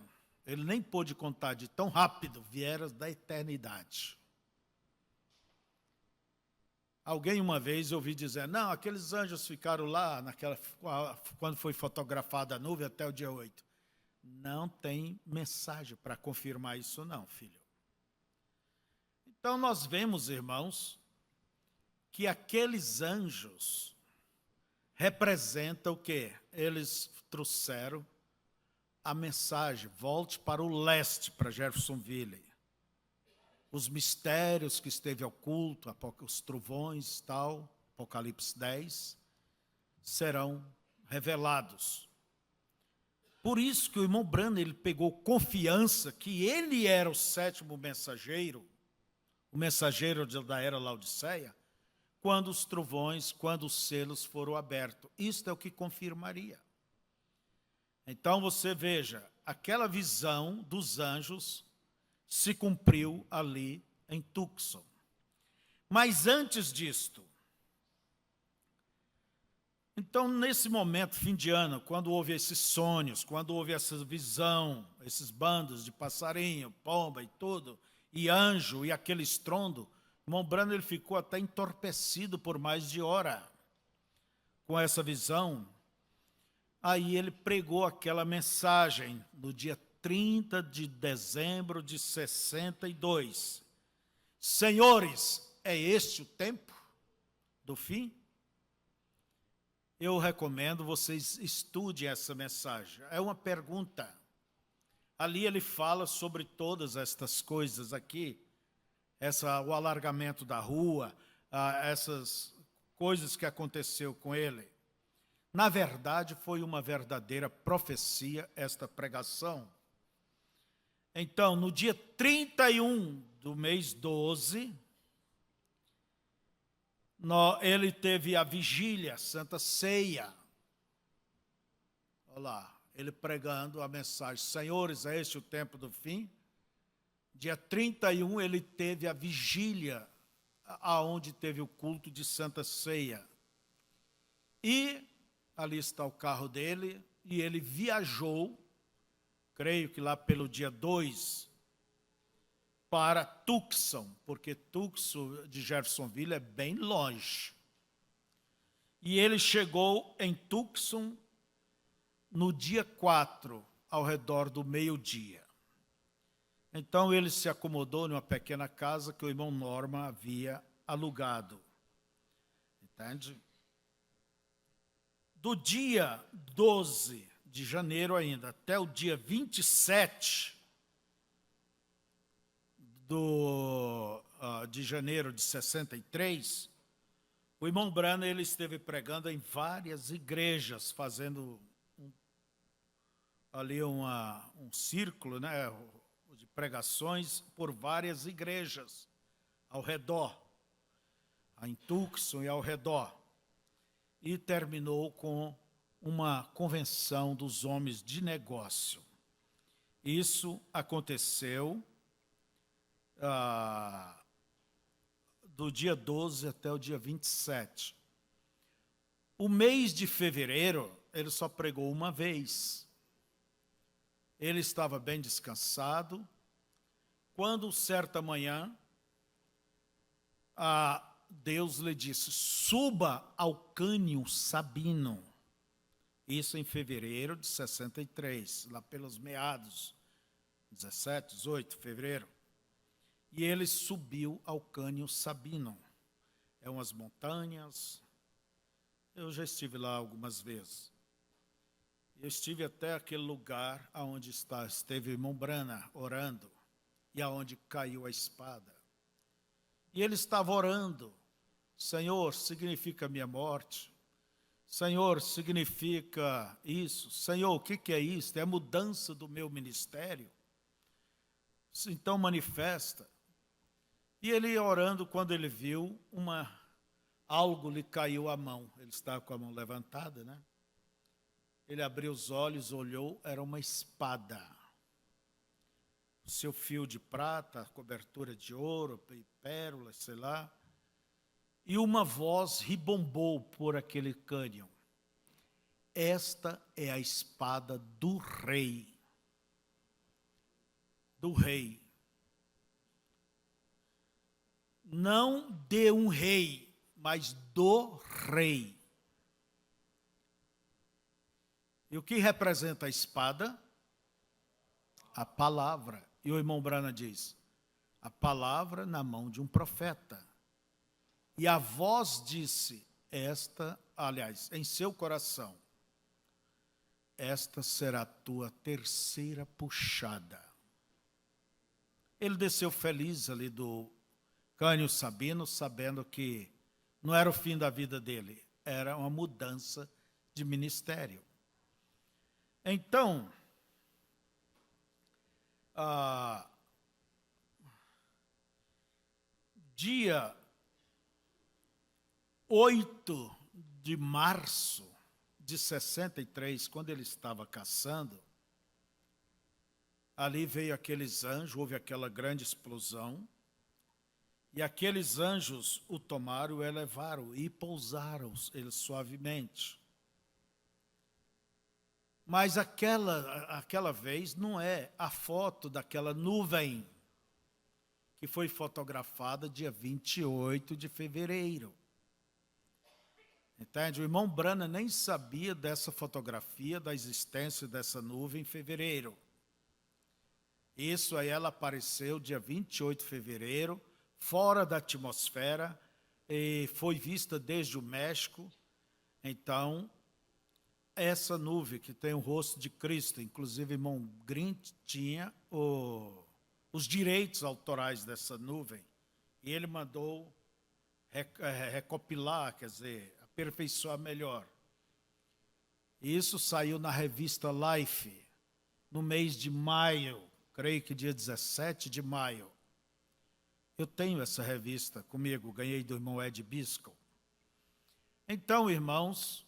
ele nem pôde contar de tão rápido, vieram da eternidade. Alguém uma vez ouvi dizer, não, aqueles anjos ficaram lá, quando foi fotografada a nuvem até o dia 8. Não tem mensagem para confirmar isso não, filho. Então nós vemos, irmãos, que aqueles anjos representam o quê? Eles trouxeram a mensagem, volte para o leste, para Jeffersonville. Os mistérios que esteve oculto, os trovões, tal, Apocalipse 10, serão revelados. Por isso que o irmão Branham, ele pegou confiança que ele era o 7º mensageiro, o mensageiro da era Laodiceia, quando os trovões, quando os selos foram abertos. Isto é o que confirmaria. Então você veja, aquela visão dos anjos se cumpriu ali em Tucson. Mas antes disto, então nesse momento, fim de ano, quando houve esses sonhos, quando houve essa visão, esses bandos de passarinho, pomba e tudo, e anjo e aquele estrondo, o irmão Branham ele ficou até entorpecido por mais de hora com essa visão. Aí ele pregou aquela mensagem no dia 30 de dezembro de 62. Senhores, é este o tempo do fim? Eu recomendo vocês estudem essa mensagem. É uma pergunta. Ali ele fala sobre todas estas coisas aqui, o alargamento da rua, essas coisas que aconteceu com ele. Na verdade, foi uma verdadeira profecia esta pregação. Então, no dia 31 do mês 12, ele teve a vigília, a Santa Ceia. Olha lá, ele pregando a mensagem: Senhores, é este o tempo do fim. Dia 31 ele teve a vigília, aonde teve o culto de Santa Ceia. E ali está o carro dele, e ele viajou, creio que lá pelo dia 2, para Tucson, porque Tucson de Jeffersonville é bem longe. E ele chegou em Tucson no dia 4, ao redor do meio-dia. Então ele se acomodou numa pequena casa que o irmão Norma havia alugado. Entende? Do dia 12 de janeiro ainda até o dia 27 de janeiro de 63, o irmão Branham ele esteve pregando em várias igrejas, fazendo ali um círculo, né, de pregações por várias igrejas ao redor, em Tucson e ao redor. E terminou com uma convenção dos homens de negócio. Isso aconteceu do dia 12 até o dia 27. O mês de fevereiro, ele só pregou uma vez. Ele estava bem descansado, quando certa manhã, Deus lhe disse: suba ao Cânion Sabino. Isso em fevereiro de 63, lá pelos meados, 17, 18 de fevereiro. E ele subiu ao Cânion Sabino. É umas montanhas. Eu já estive lá algumas vezes. Eu estive até aquele lugar onde esteve o irmão Brana orando, e aonde caiu a espada. E ele estava orando: Senhor, significa minha morte. Senhor, significa isso. Senhor, o que é isso? É a mudança do meu ministério? Então manifesta. E ele ia orando, quando ele viu algo lhe caiu à mão. Ele estava com a mão levantada, né? Ele abriu os olhos, olhou, era uma espada. O seu fio de prata, cobertura de ouro, pérolas, sei lá. E uma voz ribombou por aquele cânion: esta é a espada do rei. Do rei. Não de um rei, mas do rei. E o que representa a espada? A palavra. E o irmão Brana diz: a palavra na mão de um profeta. E a voz disse: em seu coração: esta será a tua terceira puxada. Ele desceu feliz ali do Cânion Sabino, sabendo que não era o fim da vida dele, era uma mudança de ministério. Então, dia 8 de março de 63, quando ele estava caçando, ali veio aqueles anjos, houve aquela grande explosão, e aqueles anjos o tomaram, o elevaram e pousaram ele suavemente. Mas aquela vez não é a foto daquela nuvem que foi fotografada dia 28 de fevereiro. Entende? O irmão Brana nem sabia dessa fotografia, da existência dessa nuvem em fevereiro. Isso aí, ela apareceu dia 28 de fevereiro, fora da atmosfera, e foi vista desde o México. Então, essa nuvem que tem o rosto de Cristo, inclusive o irmão Grint tinha os direitos autorais dessa nuvem, e ele mandou recopilar, quer dizer, aperfeiçoar melhor. Isso saiu na revista Life, no mês de maio, creio que dia 17 de maio. Eu tenho essa revista comigo, ganhei do irmão Ed Biscoe. Então, irmãos,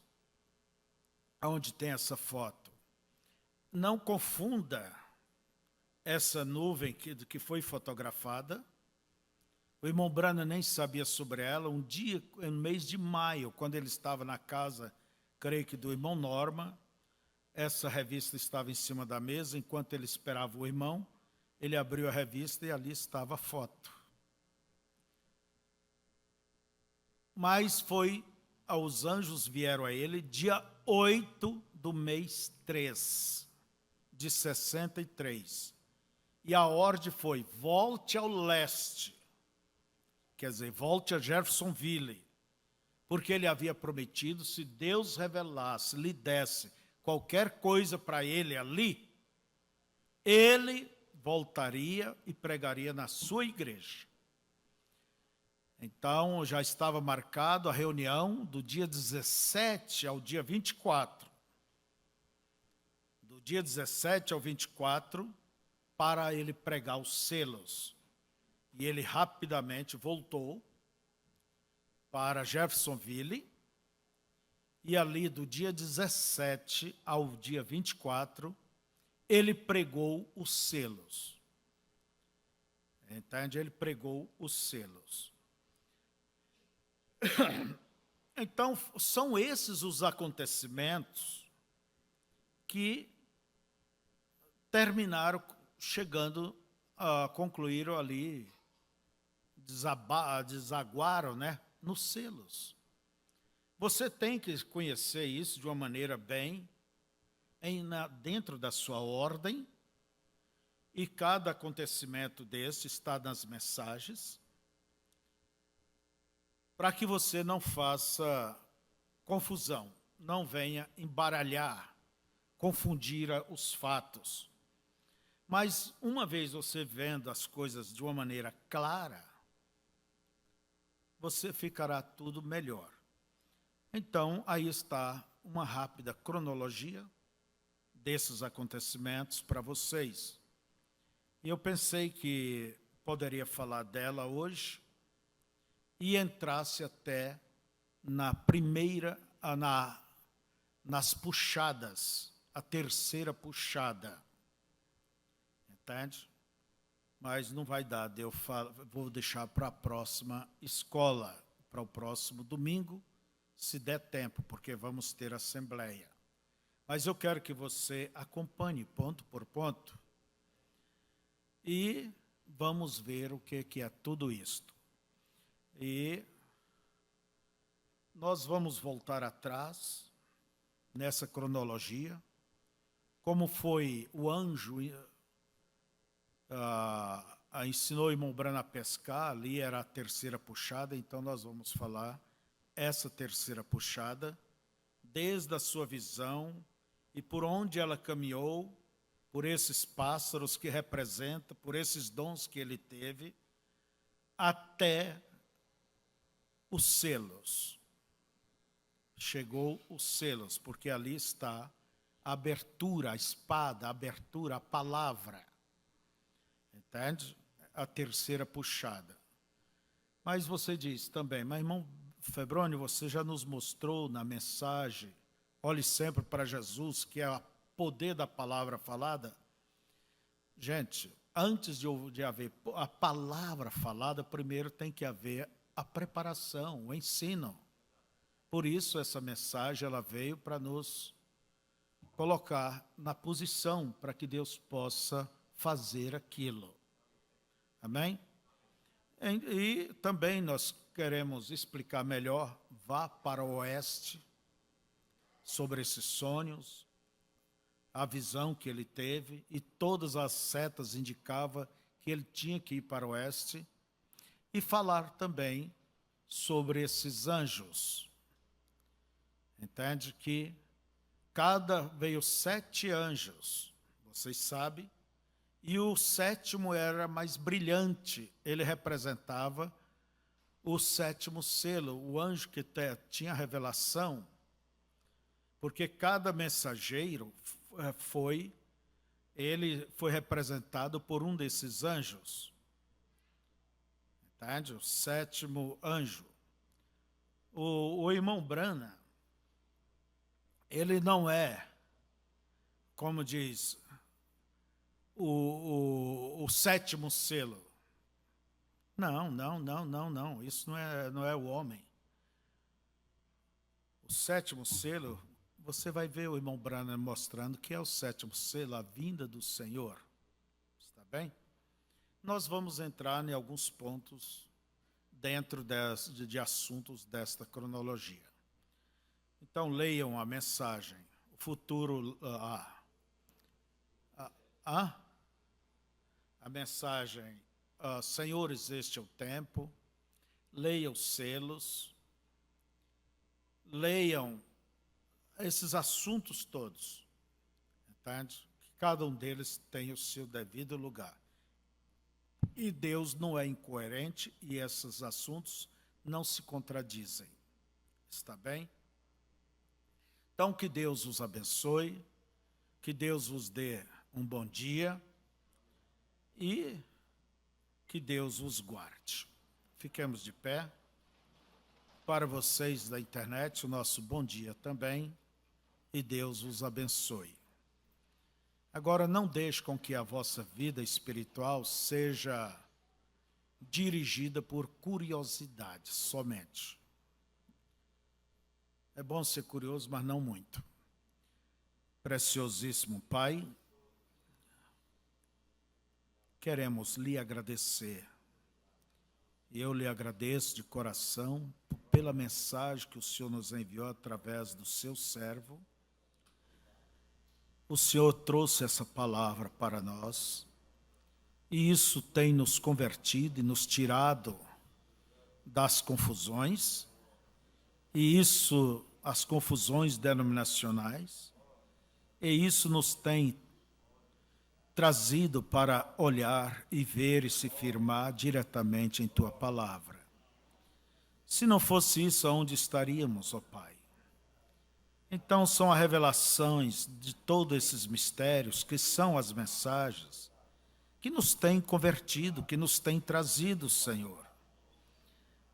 onde tem essa foto? não confunda essa nuvem que foi fotografada. O irmão Branham nem sabia sobre ela. Um dia, no mês de maio, quando ele estava na casa, creio que do irmão Norma, essa revista estava em cima da mesa. Enquanto ele esperava o irmão, ele abriu a revista e ali estava a foto. Mas os anjos vieram a ele dia 8 do mês 3 de 63. E a ordem foi: volte ao leste. Quer dizer, volte a Jeffersonville. Porque ele havia prometido, se Deus revelasse, lhe desse qualquer coisa para ele ali, ele voltaria e pregaria na sua igreja. Então, já estava marcado a reunião do dia 17 ao dia 24. Do dia 17 ao 24, para ele pregar os selos. E ele rapidamente voltou para Jeffersonville. E ali, do dia 17 ao dia 24, ele pregou os selos. Entende? Ele pregou os selos. Então, são esses os acontecimentos que terminaram chegando a concluir ali, desaguaram, né, nos selos. Você tem que conhecer isso de uma maneira bem, dentro da sua ordem, e cada acontecimento desse está nas mensagens, para que você não faça confusão, não venha embaralhar, confundir os fatos. Mas uma vez você vendo as coisas de uma maneira clara, você ficará tudo melhor. Então, aí está uma rápida cronologia desses acontecimentos para vocês. E eu pensei que poderia falar dela hoje, e entrasse até na primeira, nas puxadas, a terceira puxada. Entende? Mas não vai dar, vou deixar para a próxima escola, para o próximo domingo, se der tempo, porque vamos ter assembleia. Mas eu quero que você acompanhe ponto por ponto e vamos ver o que é tudo isto. E nós vamos voltar atrás nessa cronologia, como foi o anjo ensinou o irmão Branham a pescar, ali era a terceira puxada, então nós vamos falar essa terceira puxada, desde a sua visão e por onde ela caminhou, por esses pássaros que representa, por esses dons que ele teve, até os selos. Chegou os selos, porque ali está a abertura, a espada, a abertura, a palavra. Entende? A terceira puxada. Mas você diz também, mas irmão Febrônio, você já nos mostrou na mensagem, olhe sempre para Jesus, que é o poder da palavra falada. Gente, antes de haver a palavra falada, primeiro tem que haver a preparação, o ensino. Por isso essa mensagem ela veio para nos colocar na posição para que Deus possa fazer aquilo. Amém? E também nós queremos explicar melhor, vá para o oeste, sobre esses sonhos, a visão que ele teve, e todas as setas indicavam que ele tinha que ir para o oeste, e falar também sobre esses anjos. Entende que veio 7 anjos, vocês sabem, e o 7º era mais brilhante, ele representava o 7º selo, o anjo que tinha revelação, porque cada mensageiro ele foi representado por um desses anjos. Entende? O 7º anjo. O irmão Branham, ele não é como diz, o sétimo selo. Não. Isso não é o homem. O sétimo selo, você vai ver o irmão Branham mostrando que é o sétimo selo, a vinda do Senhor. Está bem? Nós vamos entrar em alguns pontos dentro de assuntos desta cronologia. Então, leiam a mensagem. O futuro... a mensagem, Senhores, este é o tempo. Leiam os selos. Leiam esses assuntos todos. Entende? Que cada um deles tem o seu devido lugar. E Deus não é incoerente e esses assuntos não se contradizem. Está bem? Então, que Deus os abençoe, que Deus vos dê um bom dia e que Deus os guarde. Fiquemos de pé. Para vocês da internet, o nosso bom dia também e Deus os abençoe. Agora, não deixe com que a vossa vida espiritual seja dirigida por curiosidade somente. É bom ser curioso, mas não muito. Preciosíssimo Pai, queremos lhe agradecer. E eu lhe agradeço de coração pela mensagem que o Senhor nos enviou através do seu servo. O Senhor trouxe essa palavra para nós, e isso tem nos convertido e nos tirado das confusões, e isso, as confusões denominacionais, e isso nos tem trazido para olhar e ver e se firmar diretamente em Tua palavra. Se não fosse isso, aonde estaríamos, ó Pai? Então são as revelações de todos esses mistérios, que são as mensagens, que nos têm convertido, que nos têm trazido, Senhor.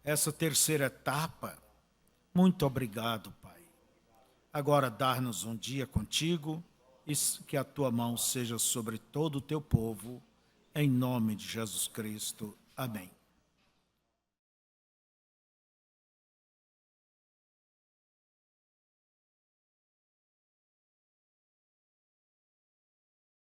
Essa terceira etapa, muito obrigado, Pai. Agora dar-nos um dia contigo, e que a Tua mão seja sobre todo o Teu povo, em nome de Jesus Cristo. Amém.